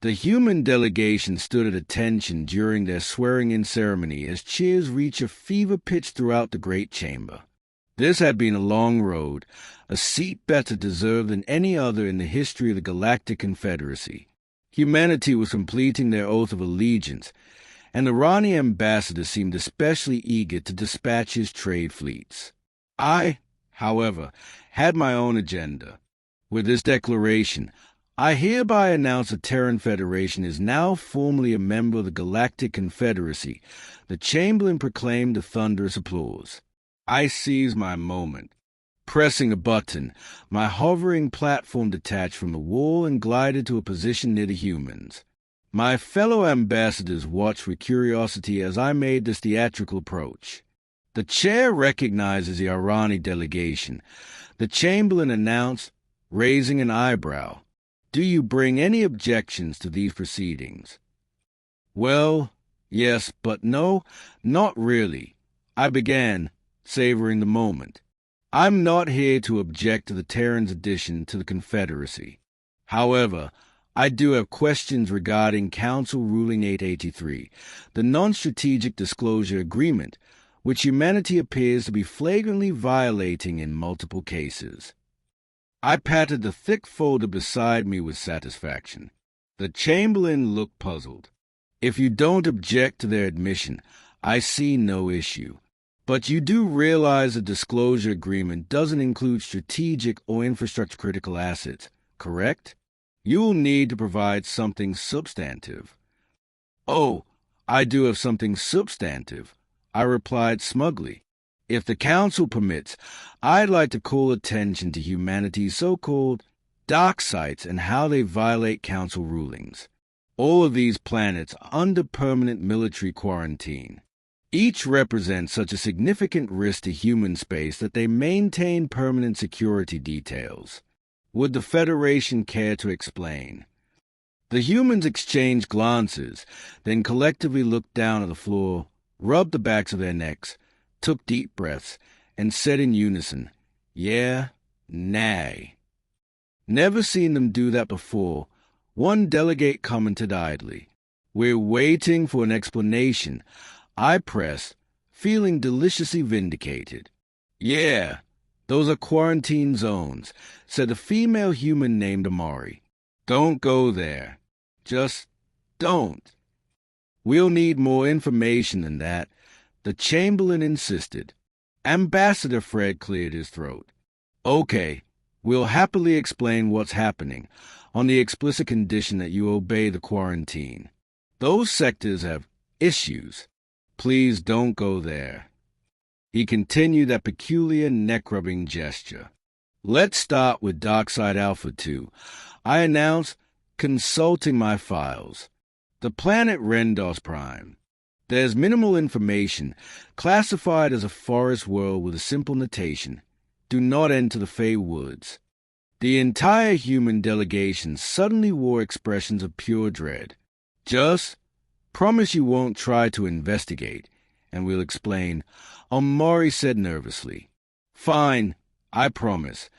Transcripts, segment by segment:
The human delegation stood at attention during their swearing-in ceremony as cheers reached a fever pitch throughout the great chamber. This had been a long road, a seat better deserved than any other in the history of the Galactic Confederacy. Humanity was completing their oath of allegiance, and the Rani ambassador seemed especially eager to dispatch his trade fleets. I, however, had my own agenda. With this declaration, I hereby announce the Terran Federation is now formally a member of the Galactic Confederacy. The Chamberlain proclaimed with thunderous applause. I seized my moment. Pressing a button, my hovering platform detached from the wall and glided to a position near the humans. My fellow ambassadors watched with curiosity as I made this theatrical approach. The chair recognizes the Irani delegation. The Chamberlain announced, raising an eyebrow, "Do you bring any objections to these proceedings?" "Well, yes, but no, not really," I began, savoring the moment. "I'm not here to object to the Terran's addition to the Confederacy. However, I do have questions regarding Council Ruling 883, the non-strategic disclosure agreement, which humanity appears to be flagrantly violating in multiple cases." I patted the thick folder beside me with satisfaction. The Chamberlain looked puzzled. "If you don't object to their admission, I see no issue. But you do realize the disclosure agreement doesn't include strategic or infrastructure-critical assets, correct? You will need to provide something substantive." "Oh, I do have something substantive," I replied smugly. "If the Council permits, I'd like to call attention to humanity's so-called dark sites and how they violate Council rulings. All of these planets are under permanent military quarantine. Each represents such a significant risk to human space that they maintain permanent security details. Would the Federation care to explain?" The humans exchanged glances, then collectively looked down at the floor, rubbed the backs of their necks, took deep breaths, and said in unison, "Yeah, nay." Never seen them do that before, one delegate commented idly. "We're waiting for an explanation." I pressed, feeling deliciously vindicated. "Yeah, those are quarantine zones," said a female human named Amari. "Don't go there. Just don't." "We'll need more information than that," the Chamberlain insisted. Ambassador Fred cleared his throat. "Okay, we'll happily explain what's happening, on the explicit condition that you obey the quarantine. Those sectors have issues. Please don't go there." He continued that peculiar neck-rubbing gesture. "Let's start with Darkside Alpha 2. I announced, consulting my files. The planet Rendos Prime. There's minimal information, classified as a forest world with a simple notation. Do not enter the Fey Woods." The entire human delegation suddenly wore expressions of pure dread. "Just promise you won't try to investigate, and we'll explain," Omori said nervously. "Fine, I promise,"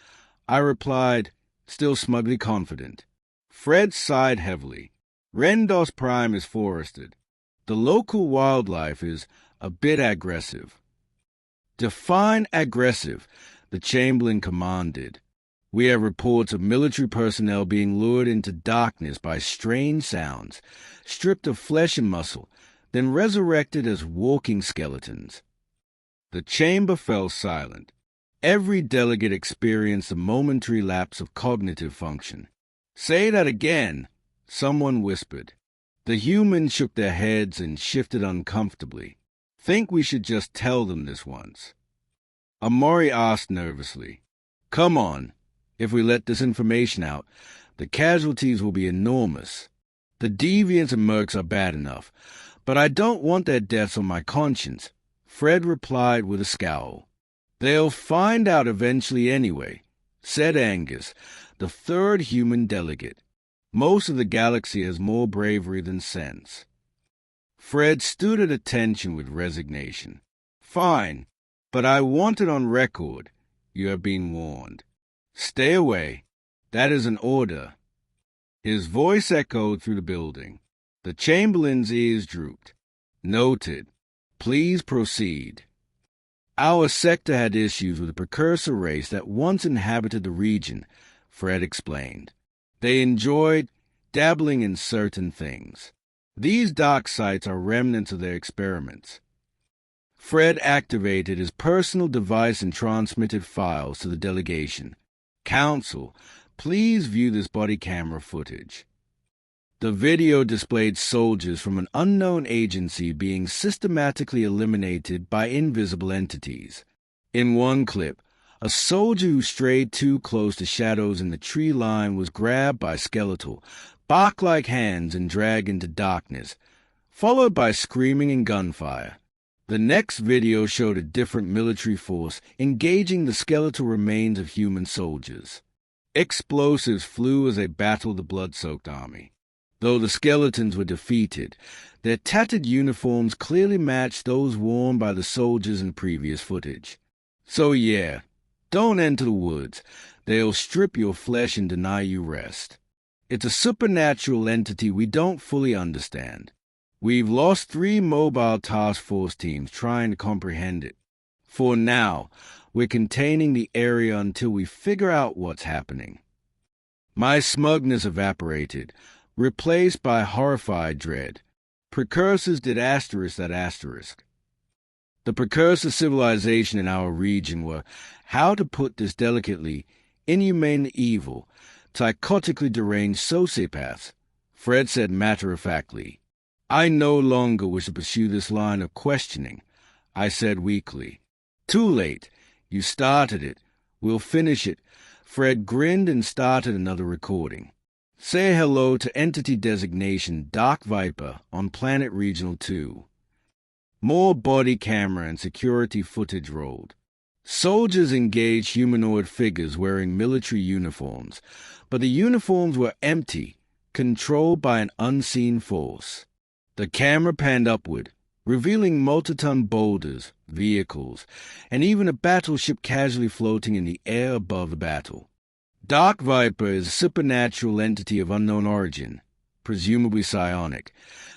I replied, still smugly confident. Fred sighed heavily. "Rendos Prime is forested. The local wildlife is a bit aggressive." "Define aggressive," the Chamberlain commanded. "We have reports of military personnel being lured into darkness by strange sounds, stripped of flesh and muscle, then resurrected as walking skeletons." The chamber fell silent. Every delegate experienced a momentary lapse of cognitive function. "Say that again," someone whispered. The humans shook their heads and shifted uncomfortably. "Think we should just tell them this once?" Amori asked nervously. "Come on. If we let this information out, the casualties will be enormous. The deviants and mercs are bad enough, but I don't want their deaths on my conscience," Fred replied with a scowl. "They'll find out eventually anyway," said Angus, the third human delegate. "Most of the galaxy has more bravery than sense." Fred stood at attention with resignation. "Fine, but I want it on record. You have been warned. Stay away. That is an order." His voice echoed through the building. The Chamberlain's ears drooped. Noted. Please proceed. Our sector had issues with a precursor race that once inhabited the region, Fred explained. They enjoyed dabbling in certain things. These dark sites are remnants of their experiments. Fred activated his personal device and transmitted files to the delegation. Council, please view this body camera footage. The video displayed soldiers from an unknown agency being systematically eliminated by invisible entities. In one clip, a soldier who strayed too close to shadows in the tree line was grabbed by skeletal, bark-like hands and dragged into darkness, followed by screaming and gunfire. The next video showed a different military force engaging the skeletal remains of human soldiers. Explosives flew as they battled the blood-soaked army. Though the skeletons were defeated, their tattered uniforms clearly matched those worn by the soldiers in previous footage. So yeah, don't enter the woods. They'll strip your flesh and deny you rest. It's a supernatural entity we don't fully understand. We've lost 3 mobile task force teams trying to comprehend it. For now, we're containing the area until we figure out what's happening. My smugness evaporated, replaced by horrified dread. Precursors did asterisk that asterisk. The precursor civilization in our region were, how to put this delicately, inhumanely evil, psychotically deranged sociopaths, Fred said matter-of-factly. I no longer wish to pursue this line of questioning, I said weakly. Too late. You started it. We'll finish it. Fred grinned and started another recording. Say hello to entity designation Dark Viper on Planet Regional 2. More body camera and security footage rolled. Soldiers engaged humanoid figures wearing military uniforms, but the uniforms were empty, controlled by an unseen force. The camera panned upward, revealing multi-ton boulders, vehicles, and even a battleship casually floating in the air above the battle. Dark Viper is a supernatural entity of unknown origin, presumably psionic,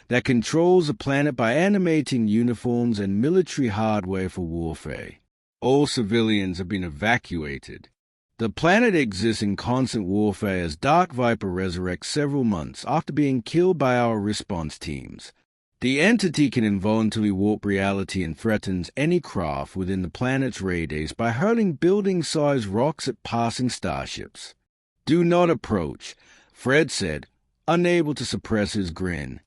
that controls the planet by animating uniforms and military hardware for warfare. All civilians have been evacuated. The planet exists in constant warfare as Dark Viper resurrects several months after being killed by our response teams. The entity can involuntarily warp reality and threatens any craft within the planet's radius by hurling building-sized rocks at passing starships. Do not approach, Fred said, unable to suppress his grin.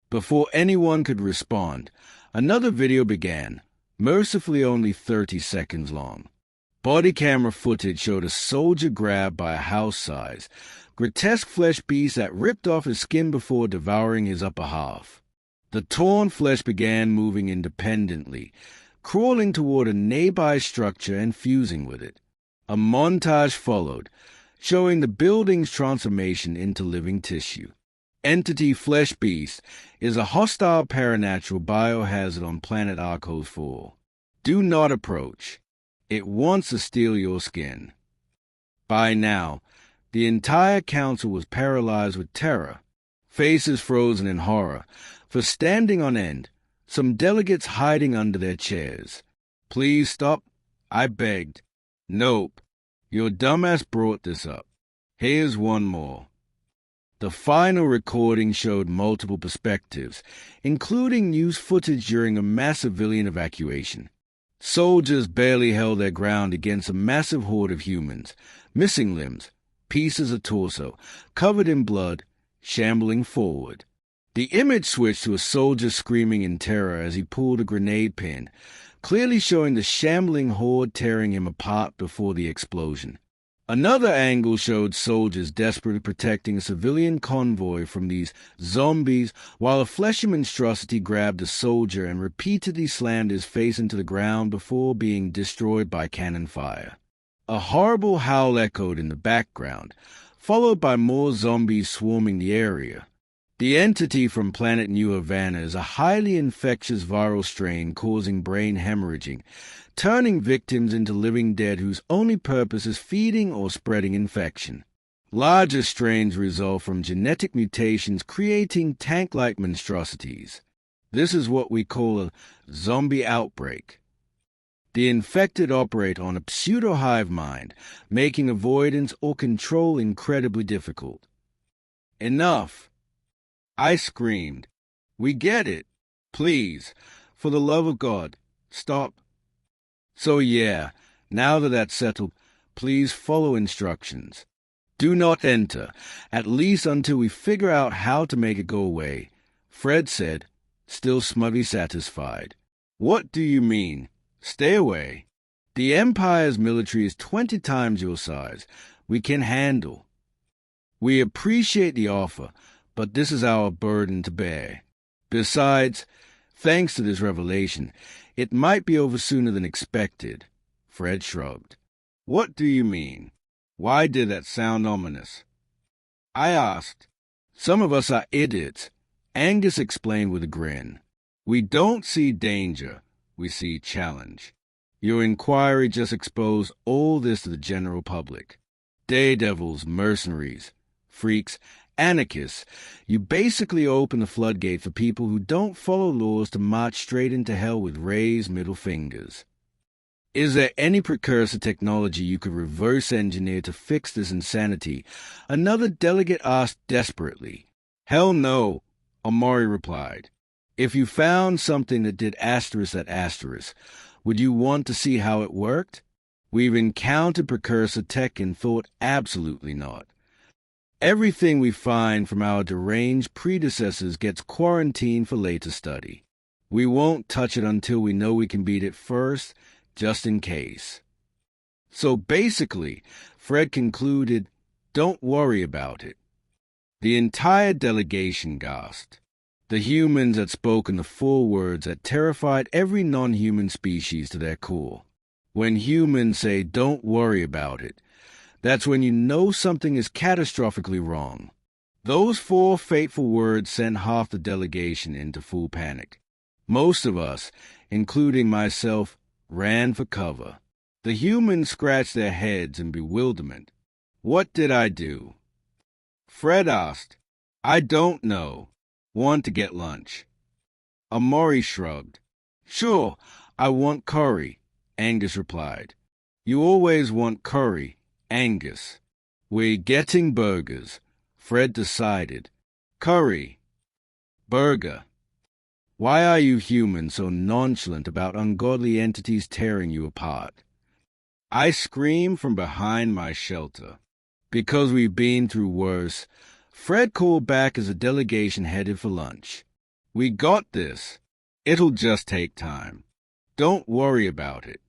Before anyone could respond, another video began, mercifully only 30 seconds long. Body camera footage showed a soldier grabbed by a house-size, grotesque flesh beast that ripped off his skin before devouring his upper half. The torn flesh began moving independently, crawling toward a nearby structure and fusing with it. A montage followed, showing the building's transformation into living tissue. Entity Flesh Beast is a hostile paranatural biohazard on planet Arcos 4. Do not approach. It wants to steal your skin. By now, the entire council was paralyzed with terror, faces frozen in horror, for standing on end, some delegates hiding under their chairs. Please stop, I begged. Nope, your dumbass brought this up. Here's one more. The final recording showed multiple perspectives, including news footage during a mass civilian evacuation. Soldiers barely held their ground against a massive horde of humans, missing limbs, pieces of torso, covered in blood, shambling forward. The image switched to a soldier screaming in terror as he pulled a grenade pin, clearly showing the shambling horde tearing him apart before the explosion. Another angle showed soldiers desperately protecting a civilian convoy from these zombies while a fleshy monstrosity grabbed a soldier and repeatedly slammed his face into the ground before being destroyed by cannon fire. A horrible howl echoed in the background, followed by more zombies swarming the area. The entity from planet New Havana is a highly infectious viral strain causing brain hemorrhaging, turning victims into living dead whose only purpose is feeding or spreading infection. Larger strains result from genetic mutations creating tank-like monstrosities. This is what we call a zombie outbreak. The infected operate on a pseudo-hive mind, making avoidance or control incredibly difficult. Enough! I screamed. We get it. Please, for the love of God, stop. So yeah, now that that's settled, please follow instructions. Do not enter, at least until we figure out how to make it go away, Fred said, still smugly satisfied. What do you mean? Stay away. The Empire's military is 20 times your size. We can handle. We appreciate the offer, but this is our burden to bear. Besides, thanks to this revelation, it might be over sooner than expected. Fred shrugged. What do you mean? Why did that sound ominous? I asked. Some of us are idiots, Angus explained with a grin. We don't see danger, we see challenge. Your inquiry just exposed all this to the general public. Daredevils, mercenaries, freaks, anarchists. You basically open the floodgate for people who don't follow laws to march straight into hell with raised middle fingers. Is there any precursor technology you could reverse engineer to fix this insanity? Another delegate asked desperately. Hell no, Omori replied. If you found something that did asterisk at asterisk, would you want to see how it worked? We've encountered precursor tech and thought absolutely not. Everything we find from our deranged predecessors gets quarantined for later study. We won't touch it until we know we can beat it first, just in case. So basically, Fred concluded, don't worry about it. The entire delegation gasped. The humans had spoken the full words that terrified every non-human species to their core. When humans say, don't worry about it, that's when you know something is catastrophically wrong. Those 4 fateful words sent half the delegation into full panic. Most of us, including myself, ran for cover. The humans scratched their heads in bewilderment. What did I do? Fred asked. I don't know. Want to get lunch. Omori shrugged. Sure, I want curry, Angus replied. You always want curry, Angus. We're getting burgers, Fred decided. Curry. Burger. Why are you humans so nonchalant about ungodly entities tearing you apart? I screamed from behind my shelter. Because we've been through worse, Fred called back as the delegation headed for lunch. We got this. It'll just take time. Don't worry about it.